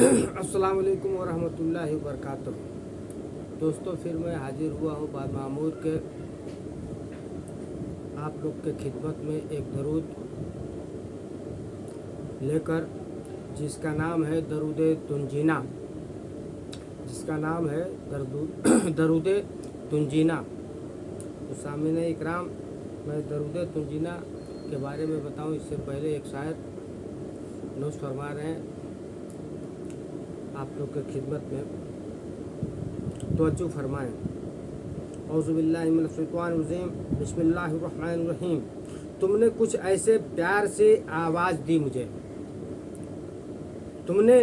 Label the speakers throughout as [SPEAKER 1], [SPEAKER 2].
[SPEAKER 1] अस्सलाम वालेकुम वरहमतुल्लाहि वबरकातुहू। दोस्तों, फिर मैं हाजिर हुआ हूँ बाद मामूर के आप लोग के खिदमत में एक दरूद लेकर, जिसका नाम है दरूद तुंजीना। दरूद तुंजीना। तो सामने इकराम, मैं दरूद तुंजीना के बारे में बताऊँ इससे पहले एक शायर नोश फरमा रहे हैं आप लोग के खिदमत में, तवज्जो फरमाएँ। औज़ुबिल्लाहि मिनश शैतानिर रजीम, बिस्मिल्लाहिर रहमानिर रहीम। तुमने कुछ ऐसे प्यार से आवाज़ दी मुझे, तुमने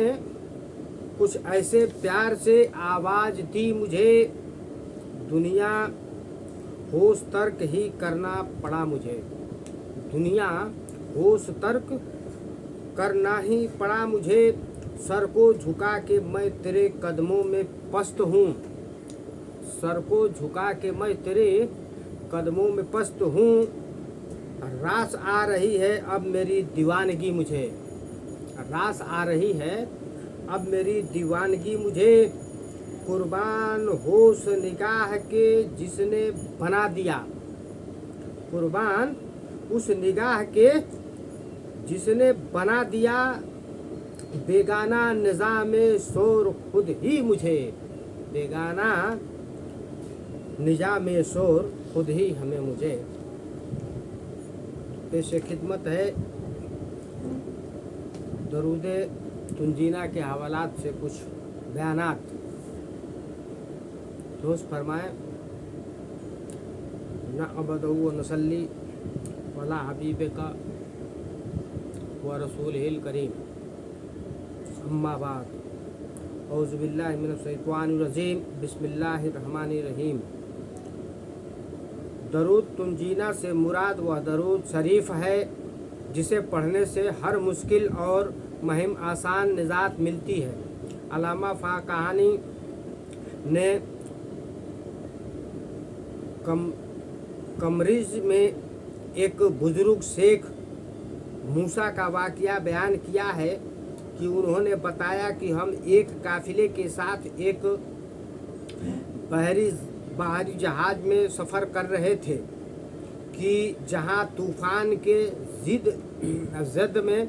[SPEAKER 1] कुछ ऐसे प्यार से आवाज़ दी मुझे, दुनिया होश तर्क ही करना पड़ा मुझे, दुनिया होश तर्क करना ही पड़ा मुझे। सर को झुका के मैं तेरे कदमों में पस्त हूँ, सर को झुका के मैं तेरे कदमों में पस्त हूँ। रास आ रही है अब मेरी दीवानगी मुझे, रास आ रही है अब मेरी दीवानगी मुझे। कुर्बान हो उस निगाह के जिसने बना दिया, कुर्बान उस निगाह के जिसने बना दिया। बेगाना निज़ाम शोर खुद ही मुझे, बेगाना निज़ाम शोर खुद ही हमें मुझे। पेश खिदमत है दरूद तुंजीना के हवालात से कुछ बयानात। दोस्त फरमाएँ, न अबदू व नसल्ली वला हबीब का व रसूलिल करीम, अम्मा बाद। औज़ुबिल्लाहि मिनश शैतानिर रजीम, बिस्मिल्लाहिर रहमानिर रहीम। दरूद तुंजीना से मुराद वह दरूद शरीफ है जिसे पढ़ने से हर मुश्किल और मुहिम आसान निजात मिलती है। अल्लामा फ़ाक़ानी ने कमरिज में एक बुज़ुर्ग शेख मूसा का वाक़या बयान किया है कि उन्होंने बताया कि हम एक काफ़िले के साथ एक बहरी जहाज़ में सफ़र कर रहे थे कि जहां तूफ़ान के ज़द में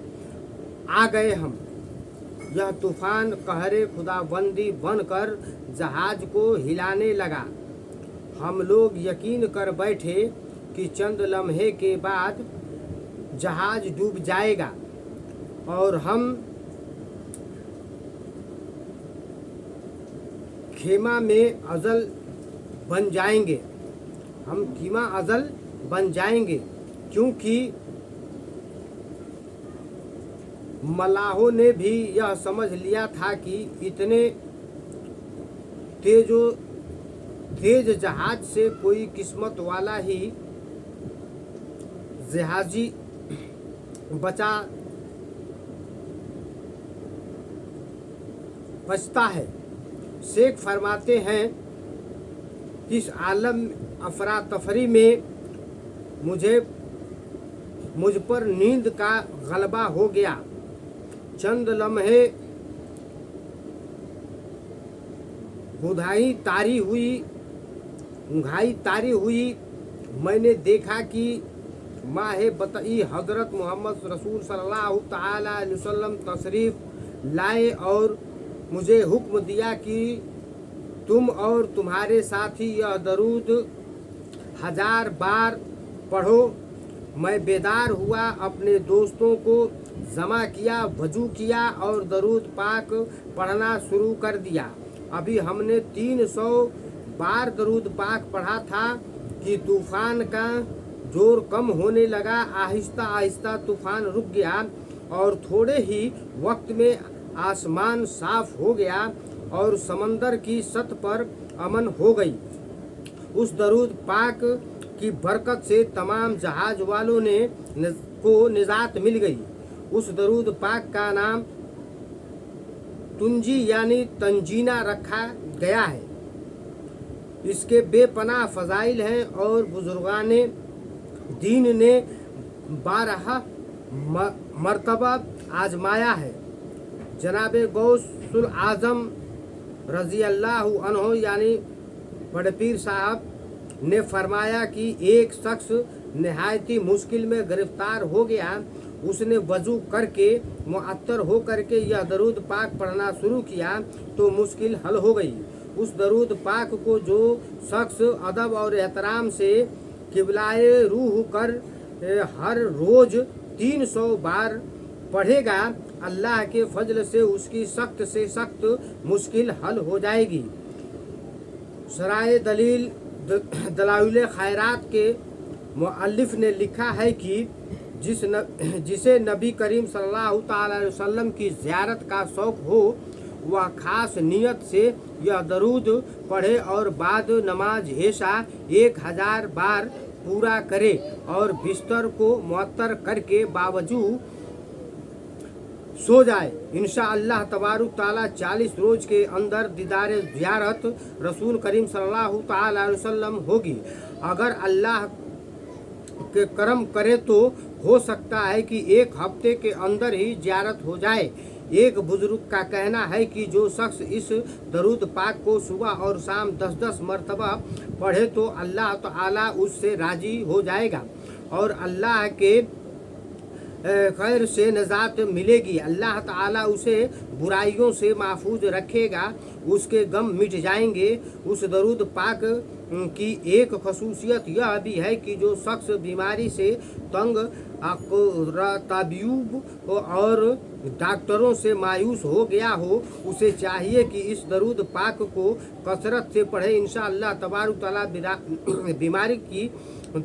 [SPEAKER 1] आ गए हम। यह तूफ़ान कहरे खुदाबंदी बनकर जहाज़ को हिलाने लगा। हम लोग यकीन कर बैठे कि चंद लम्हे के बाद जहाज़ डूब जाएगा और हम खेमा में अज़ल बन जाएंगे, हम कीमा अज़ल बन जाएंगे, क्योंकि मलाहों ने भी यह समझ लिया था कि इतने तेज जहाज से कोई किस्मत वाला ही जहाजी बचता है। शेख फरमाते हैं, इस आलम अफरा तफरी में मुझ पर नींद का गलबा हो गया। चंद लम्हे ऊँघाई तारी हुई, मैंने देखा कि माहे बतई हज़रत मोहम्मद रसूल सल्लल्लाहु तआला अलैहि वसल्लम तशरीफ़ लाए और मुझे हुक्म दिया कि तुम और तुम्हारे साथी यह दरूद 1000 बार पढ़ो। मैं बेदार हुआ, अपने दोस्तों को जमा किया, वजू किया और दरूद पाक पढ़ना शुरू कर दिया। अभी हमने 300 बार दरूद पाक पढ़ा था कि तूफ़ान का जोर कम होने लगा। आहिस्ता आहिस्ता तूफ़ान रुक गया और थोड़े ही वक्त में आसमान साफ हो गया और समंदर की सतह पर अमन हो गई। उस दरूद पाक की बरकत से तमाम जहाज वालों को निजात मिल गई। उस दरूद पाक का नाम तुंजी यानी तंजीना रखा गया है। इसके बेपनाह फ़ज़ाइल हैं और बुजुर्गाने दीन ने 12 मरतबा आजमाया है। जनाब गौसुल आज़म रज़ी अल्लाह अन्हु यानी बड़े पीर साहब ने फरमाया कि एक शख्स नहायती मुश्किल में गिरफ्तार हो गया। उसने वज़ू करके मुअत्तर हो करके यह दरूद पाक पढ़ना शुरू किया तो मुश्किल हल हो गई। उस दरूद पाक को जो शख्स अदब और एहतराम से किबलाए रूह कर हर रोज़ 300 बार पढ़ेगा, अल्लाह के फजल से उसकी सख्त से सख्त मुश्किल हल हो जाएगी। सराय दलील दलाइल खैरात के मुअल्लिफ ने लिखा है कि जिसे नबी करीम सल्लल्लाहु ताला अलैहि वसल्लम की ज़ियारत का शौक़ हो वह खास नियत से यह दरूद पढ़े और बाद नमाज ऐशा 1000 बार पूरा करे और बिस्तर को मुअत्तर करके बावजू सो जाए। इंशाअल्लाह तबारुक ताला 40 रोज़ के अंदर दीदार ज़ियारत रसूल करीम सल्लल्लाहु ताला अलैहि वसल्लम होगी। अगर अल्लाह के करम करे तो हो सकता है कि 1 हफ्ते के अंदर ही ज़ियारत हो जाए। एक बुजुर्ग का कहना है कि जो शख्स इस दरूद पाक को सुबह और शाम 10-10 मरतबा पढ़े तो अल्लाह ताला उससे राज़ी हो जाएगा और अल्लाह के खैर से नजात मिलेगी। अल्लाह ताला उसे बुराइयों से महफूज रखेगा, उसके गम मिट जाएंगे। उस दरूद पाक की एक खसूसियत यह भी है कि जो शख्स बीमारी से तंग तबीब और डॉक्टरों से मायूस हो गया हो उसे चाहिए कि इस दरूद पाक को कसरत से पढ़े। इंशाअल्लाह तबारुक तआला बीमारी की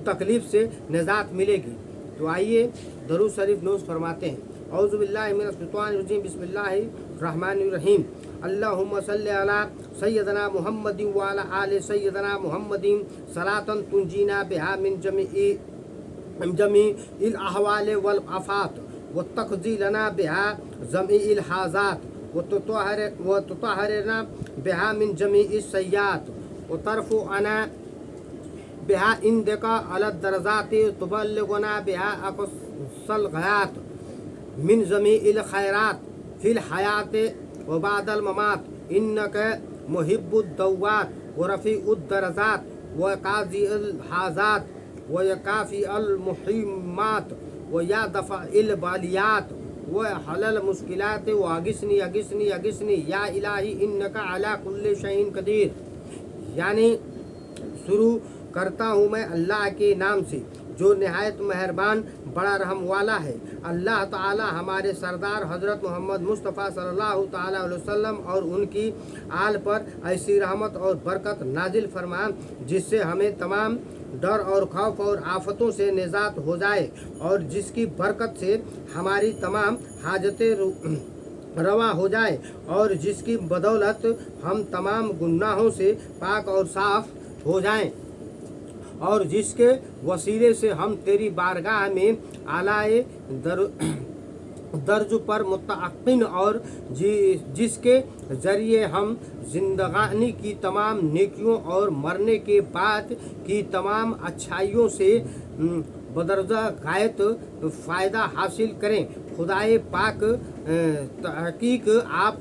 [SPEAKER 1] तकलीफ़ से निजात मिलेगी। तो आइए दरूद शरीफ नोश फरमाते हैं। औज़ु बिल्लाहि मिनश शैतानिर रजीम, बिस्मिल्लाहिर रहमानिर रहीम। अल्लाहुम्मा सल्लि अला सय्यदना मुहम्मदिन व अला आलि सय्यदना मुहम्मदिन सलातन तुंजीना बिहा मिन जमीइल अहवाल वल आफात व तक़ज़ी लना बिहा जमीइल हाजात व तुतहहिरना बिहा मिन जमीइस सय्यात व तरफ़ु अना बिहा इंदका अला दरजाति तुबल्लिगुना बिहा अक़सल गयात मिन जमीइल खैरात फिल हयात व बादल ममात इन्नका मुहिब्बुद दौवात व रफ़ीउद दरजात व काज़िअल हाजात व काफ़िअल मुहिम्मात व या दफ़ाइल बालियात व हलल मुश्किलात व अगिस्नी अगिस्नी अगिस्नी या इलाही इन्नका अला कुल्लि शैइन कदीर। यानी शुरू करता हूँ मैं अल्लाह के नाम से जो निहायत मेहरबान बड़ा रहम वाला है। अल्लाह ताला हमारे सरदार हज़रत मोहम्मद मुस्तफ़ा सल्लल्लाहु ताला अलैहि वसल्लम और उनकी आल पर ऐसी रहमत और बरकत नाजिल फरमा जिससे हमें तमाम डर और खौफ और आफतों से निजात हो जाए और जिसकी बरकत से हमारी तमाम हाजतें रवा हो जाए और जिसकी बदौलत हम तमाम गुनाहों से पाक और साफ हो जाएं और जिसके वसीले से हम तेरी बारगाह में आलाए दर्ज पर मुतअक्किन और जिसके ज़रिए हम जिंदगानी की तमाम नेकियों और मरने के बाद की तमाम अच्छाइयों से बदरजा गायत फ़ायदा हासिल करें। खुदाए पाक तहकीक आप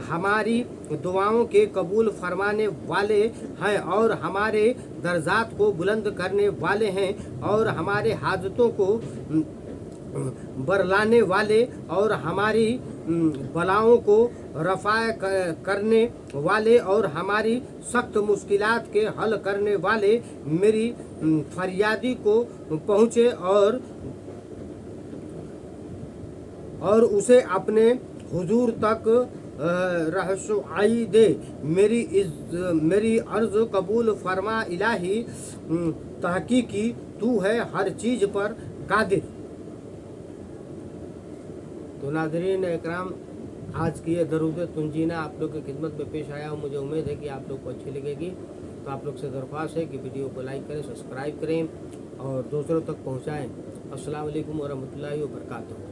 [SPEAKER 1] हमारी दुआओं के कबूल फरमाने वाले हैं और हमारे दर्जात को बुलंद करने वाले हैं और हमारे हाजतों को बरलाने वाले और हमारी बलाओं को रफ़ा करने वाले और हमारी सख्त मुश्किलात के हल करने वाले मेरी फरियादी को पहुँचे और उसे अपने हुजूर तक रहसुआई दे। मेरी अर्ज़ कबूल फरमा इलाही, तहकीकी तू है हर चीज़ पर कादिर। तो नाज़रीन इकराम, आज की ये दरूद तुंजीना आप लोग की खिदमत में पेश आया हूँ। मुझे उम्मीद है कि आप लोग को अच्छी लगेगी। तो आप लोग से दरख्वास्त है कि वीडियो को लाइक करें, सब्सक्राइब करें और दूसरों तक पहुँचाएँ। अस्सलाम वालेकुम व रहमतुल्लाहि व बरकातहू।